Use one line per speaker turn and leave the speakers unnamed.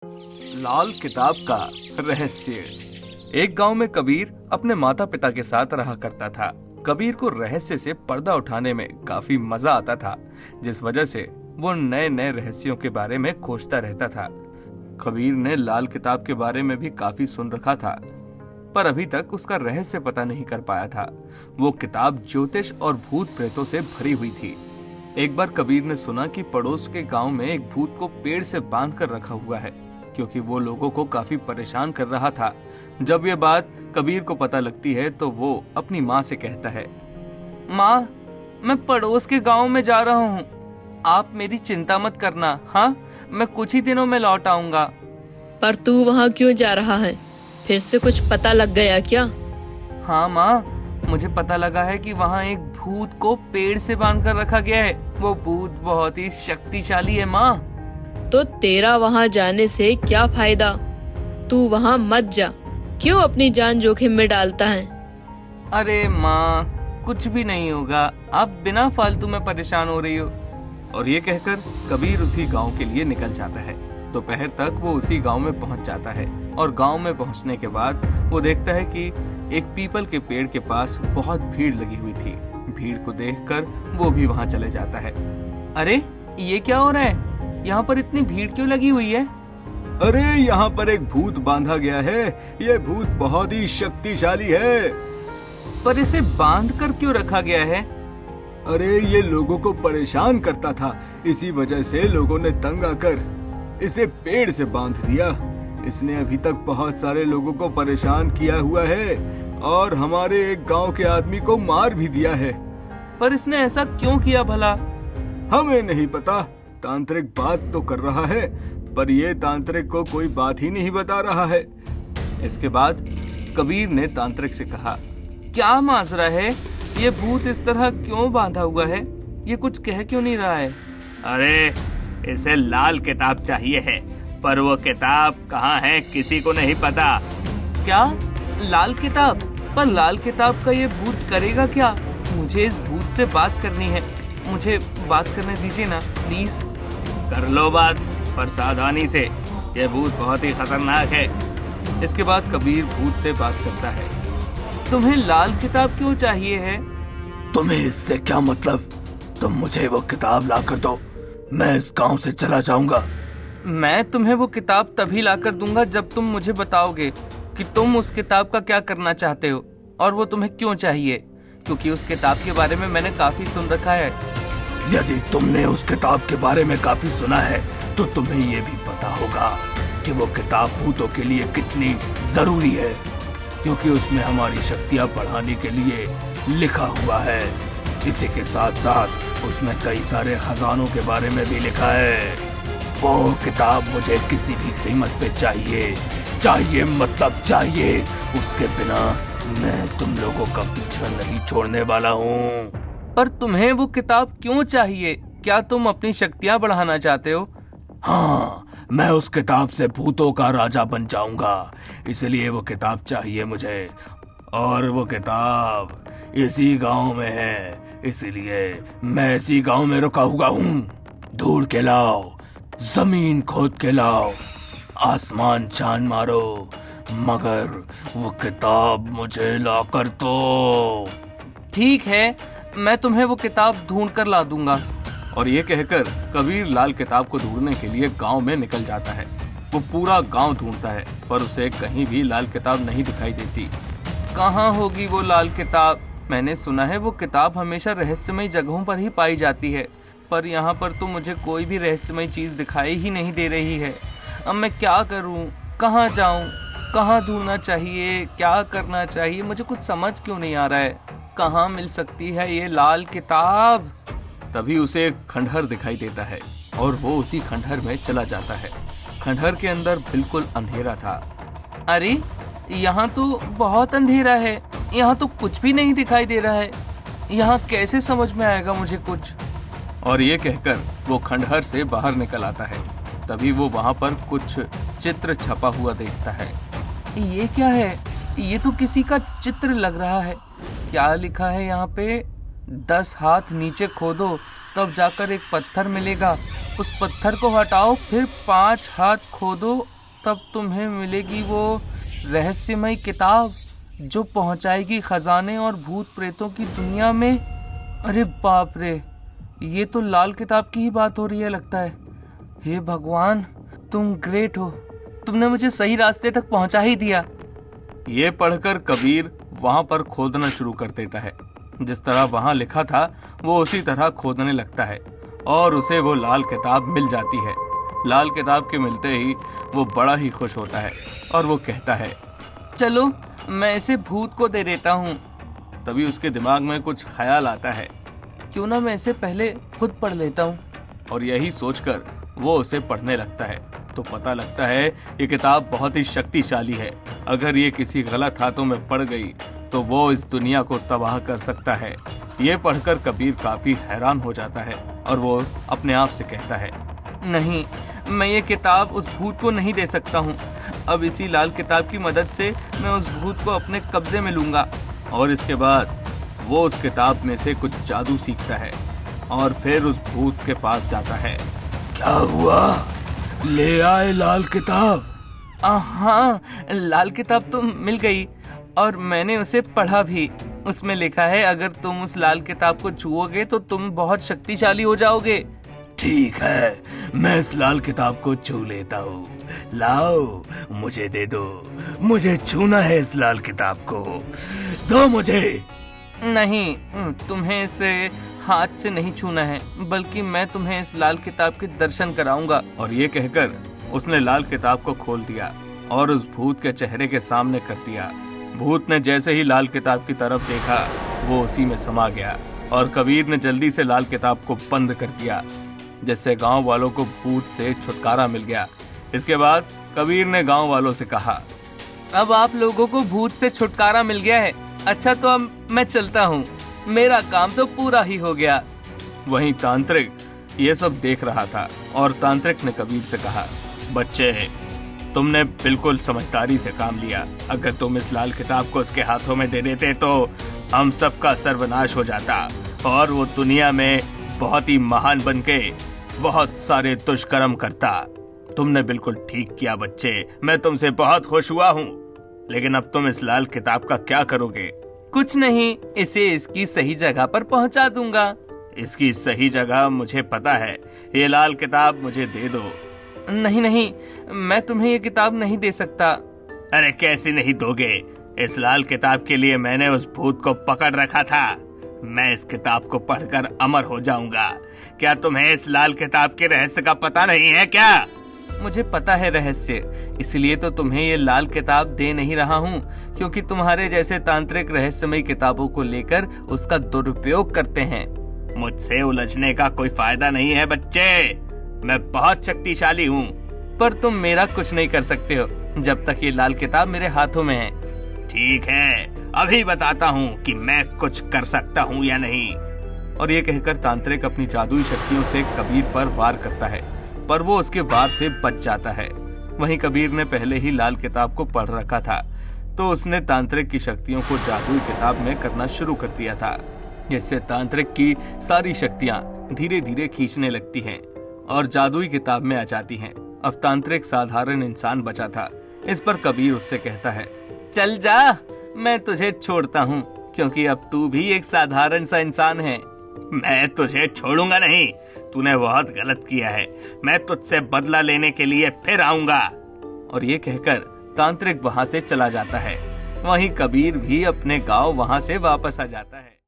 लाल किताब का रहस्य। एक गांव में कबीर अपने माता पिता के साथ रहा करता था। कबीर को रहस्य से पर्दा उठाने में काफी मजा आता था, जिस वजह से वो नए नए रहस्यों के बारे में खोजता रहता था। कबीर ने लाल किताब के बारे में भी काफी सुन रखा था, पर अभी तक उसका रहस्य पता नहीं कर पाया था। वो किताब ज्योतिष और भूत प्रेतों से भरी हुई थी। एक बार कबीर ने सुना कि पड़ोस के गांव में एक भूत को पेड़ से बांध कर रखा हुआ है, क्योंकि वो लोगों को काफी परेशान कर रहा था। जब ये बात कबीर को पता लगती है तो वो अपनी माँ से कहता है, माँ, मैं पड़ोस के गांव में जा रहा हूँ, आप मेरी चिंता मत करना। हाँ, मैं कुछ ही दिनों में लौट आऊंगा।
पर तू वहाँ क्यों जा रहा है? फिर से कुछ पता लग गया क्या?
हाँ माँ, मुझे पता लगा है कि वहाँ एक भूत को पेड़ से बांध कर रखा गया है। वो भूत बहुत ही शक्तिशाली है माँ।
तो तेरा वहाँ जाने से क्या फायदा? तू वहाँ मत जा। क्यों अपनी जान जोखिम में डालता है?
अरे माँ, कुछ भी नहीं होगा, आप बिना फालतू में परेशान हो रही हो। और ये कहकर कबीर उसी गांव के लिए निकल जाता है। दोपहर तक वो उसी गांव में पहुंच जाता है और गांव में पहुंचने के बाद वो देखता है कि एक पीपल के पेड़ के पास बहुत भीड़ लगी हुई थी। भीड़ को देखकर वो भी वहां चले जाता है। अरे, ये क्या हो रहा है? यहाँ पर इतनी भीड़ क्यों लगी हुई है?
अरे, यहाँ पर एक भूत बांधा गया है। ये भूत बहुत ही शक्तिशाली है।
पर इसे बांध कर क्यों रखा गया है?
अरे, ये लोगों को परेशान करता था, इसी वजह से लोगों ने तंग आकर इसे पेड़ से बांध दिया। इसने अभी तक बहुत सारे लोगों को परेशान किया हुआ है और हमारे एक गांव के आदमी को मार भी दिया है।
पर इसने ऐसा क्यों किया भला?
हमें नहीं पता। तांत्रिक बात तो कर रहा है, पर ये तांत्रिक को कोई बात ही नहीं बता रहा है।
इसके बाद कबीर ने तांत्रिक से कहा, क्या माजरा है? ये भूत इस तरह क्यों बांधा हुआ है? ये कुछ कह क्यों नहीं रहा है?
अरे, इसे लाल किताब चाहिए है, पर वो किताब कहाँ है किसी को नहीं पता।
क्या? लाल किताब? पर लाल किताब का ये भूत करेगा क्या? मुझे इस भूत से बात करनी है। मुझे बात करने दीजिए ना, प्लीज।
कर लो बात, पर सावधानी से। ये भूत बहुत ही खतरनाक है।
इसके बाद कबीर भूत से बात करता है। तुम्हें लाल किताब क्यों चाहिए है?
तुम्हें इससे क्या मतलब? तुम मुझे वो किताब ला कर दो, मैं इस गांव से चला जाऊंगा।
मैं तुम्हें वो किताब तभी लाकर दूंगा जब तुम मुझे बताओगे कि तुम उस किताब का क्या करना चाहते हो और वो तुम्हें क्यों चाहिए, क्योंकि उस किताब के बारे में मैंने काफी सुन रखा है।
यदि तुमने उस किताब के बारे में काफी सुना है तो तुम्हें ये भी पता होगा कि वो किताब भूतों के लिए कितनी जरूरी है, क्योंकि उसमें हमारी शक्तियां बढ़ाने के लिए लिखा हुआ है। इसी के साथ साथ उसमें कई सारे खजानों के बारे में भी लिखा है। वो किताब मुझे किसी भी कीमत पे चाहिए, चाहिए मतलब चाहिए। उसके बिना मैं तुम लोगों का पीछा नहीं छोड़ने वाला हूँ।
पर तुम्हें वो किताब क्यों चाहिए? क्या तुम अपनी शक्तियां बढ़ाना चाहते हो?
हाँ, मैं उस किताब से भूतों का राजा बन जाऊंगा, इसलिए वो किताब चाहिए मुझे। और वो किताब इसी गांव में है, इसलिए मैं इसी गांव में रुका हुआ हूँ। ढूंढ के लाओ, जमीन खोद के लाओ, आसमान छान मारो, मगर वो किताब मुझे ला कर दो।
ठीक है, मैं तुम्हें वो किताब ढूंढ कर ला दूंगा। और ये कहकर कबीर लाल किताब को ढूंढने के लिए गांव में निकल जाता है। वो पूरा गांव ढूंढता है, पर उसे कहीं भी लाल किताब नहीं दिखाई देती। कहाँ होगी वो लाल किताब? मैंने सुना है वो किताब हमेशा रहस्यमय जगहों पर ही पाई जाती है, पर यहाँ पर तो मुझे कोई भी रहस्यमय चीज दिखाई ही नहीं दे रही है। अब मैं क्या करूँ? कहाँ जाऊँ? कहाँ ढूंढना चाहिए? क्या करना चाहिए? मुझे कुछ समझ क्यों नहीं आ रहा है। कहाँ मिल सकती है ये लाल किताब? तभी उसे एक खंडहर दिखाई देता है और वो उसी खंडहर में चला जाता है। खंडहर के अंदर बिल्कुल अंधेरा था। अरे, यहाँ तो बहुत अंधेरा है, यहाँ तो कुछ भी नहीं दिखाई दे रहा है। यहाँ कैसे समझ में आएगा मुझे कुछ? और ये कहकर वो खंडहर से बाहर निकल आता है। तभी वो वहाँ पर कुछ चित्र छपा हुआ देखता है। ये क्या है? ये तो किसी का चित्र लग रहा है। क्या लिखा है यहाँ पे? 10 हाथ नीचे खोदो तब जाकर एक पत्थर मिलेगा, उस पत्थर को हटाओ, फिर 5 हाथ खोदो, तब तुम्हें मिलेगी वो रहस्यमय किताब जो पहुंचाएगी खजाने और भूत प्रेतों की दुनिया में। अरे बाप रे, ये तो लाल किताब की ही बात हो रही है लगता है। हे भगवान, तुम ग्रेट हो, तुमने मुझे सही रास्ते तक पहुंचा ही दिया। ये पढ़कर कबीर वहां पर खोदना शुरू कर देता है। जिस तरह वहां लिखा था वो उसी तरह खोदने लगता है और उसे वो लाल किताब मिल जाती है। लाल किताब के मिलते ही वो बड़ा ही खुश होता है और वो कहता है, चलो मैं इसे भूत को दे देता हूँ। तभी उसके दिमाग में कुछ ख्याल आता है, क्यों ना मैं इसे पहले खुद पढ़ लेता हूँ। और यही सोचकर वो उसे पढ़ने लगता है तो पता लगता है ये किताब बहुत ही शक्तिशाली है। अगर ये किसी गलत हाथों में पड़ गई तो वो इस दुनिया को तबाह कर सकता है। ये पढ़कर कबीर काफी हैरान हो जाता है और वो अपने आप से कहता है, नहीं, मैं ये किताब उस भूत को नहीं दे सकता हूँ। अब इसी लाल किताब की मदद से मैं उस भूत को अपने कब्जे में लूंगा। और इसके बाद वो उस किताब में से कुछ जादू सीखता है और फिर उस भूत के पास जाता है।
क्या हुआ, ले आए लाल किताब?
हाँ, लाल किताब तो मिल गई और मैंने उसे पढ़ा भी। उसमें लिखा है अगर तुम उस लाल किताब को छुओगे तो तुम बहुत शक्तिशाली हो जाओगे।
ठीक है, मैं इस लाल किताब को छू लेता हूँ। लाओ, मुझे दे दो, मुझे छूना है इस लाल किताब को, दो मुझे।
नहीं, तुम्हें इसे हाथ से नहीं छूना है, बल्कि मैं तुम्हें इस लाल किताब के दर्शन कराऊंगा।
और ये कहकर उसने लाल किताब को खोल दिया और उस भूत के चेहरे के सामने कर दिया। भूत ने जैसे ही लाल किताब की तरफ देखा वो उसी में समा गया और कबीर ने जल्दी से लाल किताब को बंद कर दिया, जिससे गांव वालों को भूत से छुटकारा मिल गया। इसके बाद कबीर ने गांव वालों से कहा,
अब आप लोगों को भूत से छुटकारा मिल गया है। अच्छा, तो अब मैं चलता हूँ, मेरा काम तो पूरा ही हो गया।
वहीं तांत्रिक ये सब देख रहा था और तांत्रिक ने कबीर से कहा, बच्चे, तुमने बिल्कुल समझदारी से काम लिया। अगर तुम इस लाल किताब को उसके हाथों में दे देते तो हम सबका सर्वनाश हो जाता और वो दुनिया में बहुत ही महान बनके बहुत सारे दुष्कर्म करता। तुमने बिल्कुल ठीक किया बच्चे, मैं तुमसे बहुत खुश हुआ हूँ। लेकिन अब तुम इस लाल किताब का क्या करोगे?
कुछ नहीं, इसे इसकी सही जगह पर पहुंचा दूंगा।
इसकी सही जगह मुझे पता है, ये लाल किताब मुझे दे दो।
नहीं नहीं, मैं तुम्हें ये किताब नहीं दे सकता।
अरे कैसे नहीं दोगे? इस लाल किताब के लिए मैंने उस भूत को पकड़ रखा था। मैं इस किताब को पढ़कर अमर हो जाऊंगा। क्या तुम्हें इस लाल किताब के रहस्य का पता नहीं है क्या?
मुझे पता है रहस्य, इसलिए तो तुम्हें ये लाल किताब दे नहीं रहा हूँ, क्योंकि तुम्हारे जैसे तांत्रिक रहस्यमय किताबों को लेकर उसका दुरुपयोग करते हैं।
मुझसे उलझने का कोई फायदा नहीं है बच्चे, मैं बहुत शक्तिशाली हूँ।
पर तुम मेरा कुछ नहीं कर सकते हो जब तक ये लाल किताब मेरे हाथों में है।
ठीक है, अभी बताता हूँ कि मैं कुछ कर सकता हूँ या नहीं।
और ये कहकर तांत्रिक अपनी जादुई शक्तियों से कबीर पर वार करता है, पर वो उसके वार से बच जाता है। वहीं कबीर ने पहले ही लाल किताब को पढ़ रखा था, तो उसने तांत्रिक की शक्तियों को जादुई किताब में करना शुरू कर दिया था, जिससे तांत्रिक की सारी शक्तियां धीरे धीरे खींचने लगती हैं और जादुई किताब में आ जाती हैं। अब तांत्रिक साधारण इंसान बचा था। इस पर कबीर उससे कहता है, चल जा, मैं तुझे छोड़ता हूँ, क्योंकि अब तू भी एक साधारण सा इंसान है।
मैं तुझे छोड़ूंगा नहीं, तूने बहुत गलत किया है। मैं तुझसे बदला लेने के लिए फिर आऊंगा।
और ये कहकर तांत्रिक वहां से चला जाता है। वहीं कबीर भी अपने गांव वहां से वापस आ जाता है।